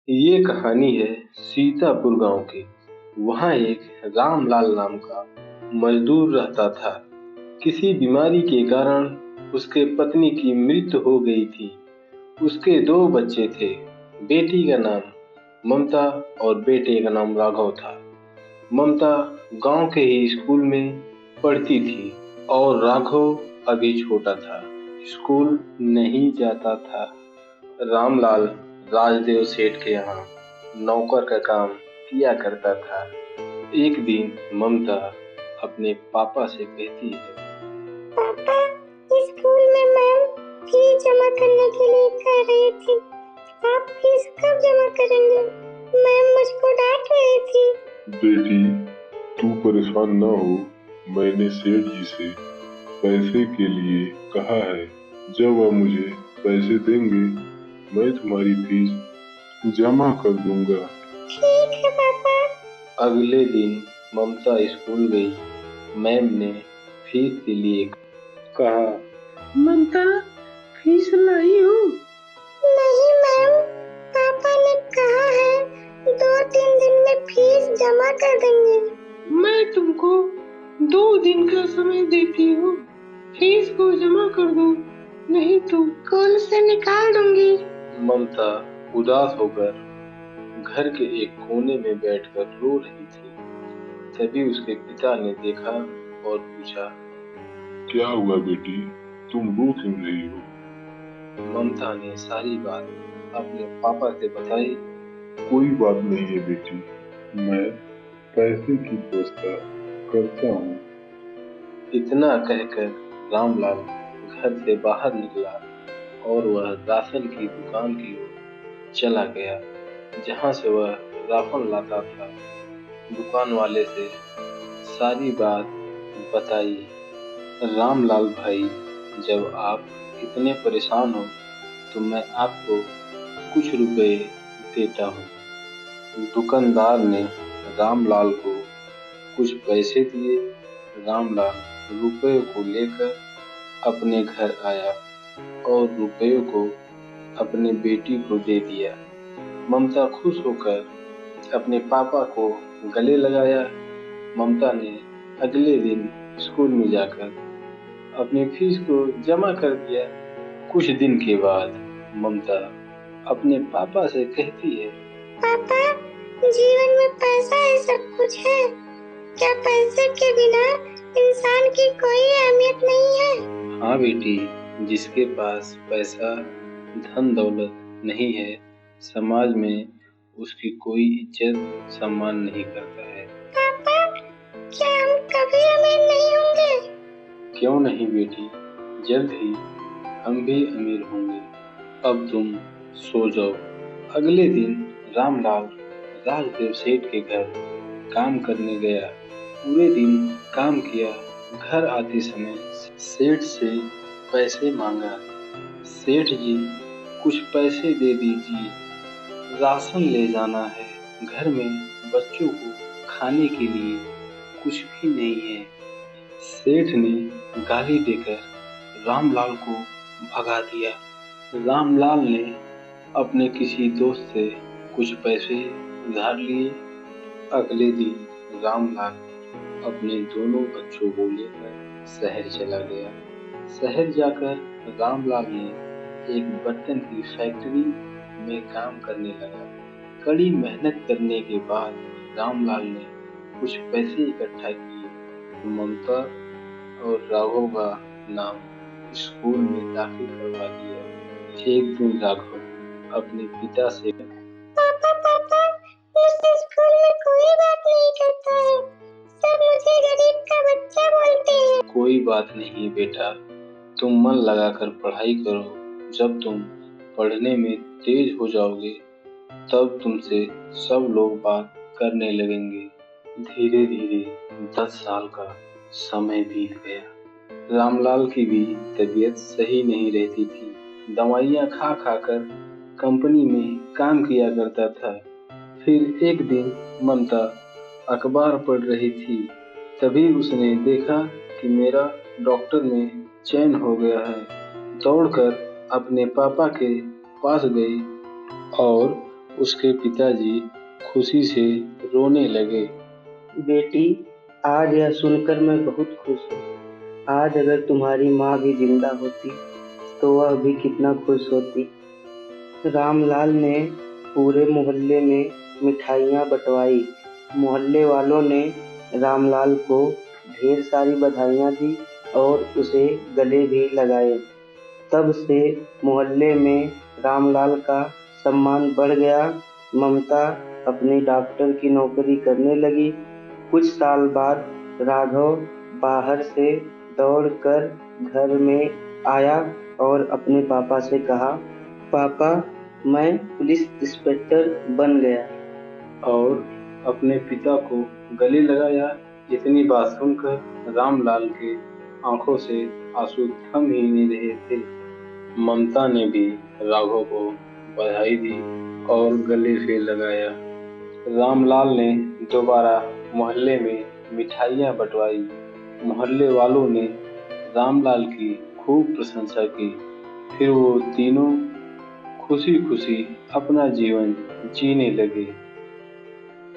ये कहानी है सीतापुर गांव की। वहाँ एक रामलाल नाम का मजदूर रहता था। किसी बीमारी के कारण उसके पत्नी की मृत्यु हो गई थी। उसके दो बच्चे थे। बेटी का नाम ममता और बेटे का नाम राघव था। ममता गांव के ही स्कूल में पढ़ती थी और राघव अभी छोटा था, स्कूल नहीं जाता था। रामलाल राजदेव सेठ के यहाँ नौकर का काम किया करता था। एक दिन ममता अपने पापा से कहती है, पापा, स्कूल में मैम फीस जमा करने के लिए कह रही थी। आप फीस कब जमा करेंगे? मैम मुझको डांट रही थी। बेटी, तू परेशान ना हो। मैंने सेठ जी से पैसे के लिए कहा है। जब वह मुझे पैसे देंगे, मैं तुम्हारी फीस जमा कर दूंगा। ठीक है पापा। अगले दिन ममता स्कूल गई। मैम ने फीस के लिए कहा, ममता, फीस लाई हो? नहीं मैम, पापा ने कहा है 2-3 दिन में फीस जमा कर देंगे। मैं तुमको 2 दिन का समय देती हूँ, फीस को जमा कर दो, नहीं तो स्कूल से निकाल दूंगी। ममता उदास होकर घर के एक कोने में बैठकर रो रही थी। तभी उसके पिता ने देखा और पूछा, क्या हुआ बेटी, तुम रो क्यों रही हो? ममता ने सारी बात अपने पापा से बताई। कोई बात नहीं है बेटी, मैं पैसे की व्यवस्था करता हूँ। इतना कहकर रामलाल घर से बाहर निकला और वह राशन की दुकान की ओर चला गया, जहां से वह राशन लाता था। दुकान वाले से सारी बात बताई। रामलाल भाई, जब आप इतने परेशान हो तो मैं आपको कुछ रुपए देता हूँ। दुकानदार ने रामलाल को कुछ पैसे दिए। रामलाल रुपए को लेकर अपने घर आया और रुपयों को अपने बेटी को दे दिया। ममता खुश होकर अपने पापा को गले लगाया। ममता ने अगले दिन स्कूल में जाकर अपनी फीस को जमा कर दिया। कुछ दिन के बाद ममता अपने पापा से कहती है, पापा, जीवन में पैसा ही सब कुछ है। क्या पैसे के बिना इंसान की कोई अहमियत नहीं है? हाँ बेटी, जिसके पास पैसा धन दौलत नहीं है, समाज में उसकी कोई इज्जत सम्मान नहीं करता है। पापा, क्या हम कभी अमीर नहीं होंगे? क्यों नहीं बेटी, जल्द ही हम भी अमीर होंगे। अब तुम सो जाओ। अगले दिन रामलाल राजदेव सेठ के घर काम करने गया। पूरे दिन काम किया। घर आते समय सेठ से पैसे मांगा। सेठ जी, कुछ पैसे दे दीजिए, राशन ले जाना है। घर में बच्चों को खाने के लिए कुछ भी नहीं है। सेठ ने गाली देकर रामलाल को भगा दिया। रामलाल ने अपने किसी दोस्त से कुछ पैसे उधार लिए। अगले दिन रामलाल अपने दोनों बच्चों को लेकर शहर चला गया। शहर जाकर रामलाल ने एक बर्तन की फैक्ट्री में काम करने लगा। कड़ी मेहनत करने के बाद रामलाल ने कुछ पैसे इकट्ठा किए। ममता और राघव का नाम स्कूल में दाखिल करवा दिया। एक दिन राघव अपने पिता से, पापा पापा, मुझसे स्कूल में कोई बात नहीं करता है। सब मुझे गरीब का बच्चा बोलते हैं। कोई बात नहीं बेटा, तुम मन लगाकर पढ़ाई करो। जब तुम पढ़ने में तेज हो जाओगे तब तुमसे सब लोग बात करने लगेंगे। धीरे धीरे 10 साल का समय बीत गया। रामलाल की भी तबीयत सही नहीं रहती थी। दवाइयाँ खा खा कर कंपनी में काम किया करता था। फिर एक दिन ममता अखबार पढ़ रही थी। तभी उसने देखा कि मेरा डॉक्टर में चयन हो गया है। दौड़कर अपने पापा के पास गई और उसके पिताजी खुशी से रोने लगे। बेटी, आज यह सुनकर मैं बहुत खुश हूँ। आज अगर तुम्हारी माँ भी जिंदा होती तो वह भी कितना खुश होती। रामलाल ने पूरे मोहल्ले में मिठाइयाँ बंटवाई। मोहल्ले वालों ने रामलाल को ढेर सारी बधाइयाँ दी और उसे गले भी लगाए। तब से मोहल्ले में रामलाल का सम्मान बढ़ गया। ममता अपनी डॉक्टर की नौकरी करने लगी। कुछ साल बाद राघव बाहर से दौड़कर घर में आया और अपने पापा से कहा, पापा, मैं पुलिस इंस्पेक्टर बन गया। और अपने पिता को गले लगाया। इतनी बात सुनकर रामलाल के आंखों से आंसू थम ही नहीं रहे थे। ममता ने भी राघव को बधाई दी और गले से लगाया। रामलाल ने दोबारा मोहल्ले में मिठाइयाँ बंटवाई। मोहल्ले वालों ने रामलाल की खूब प्रशंसा की। फिर वो तीनों खुशी खुशी अपना जीवन जीने लगे।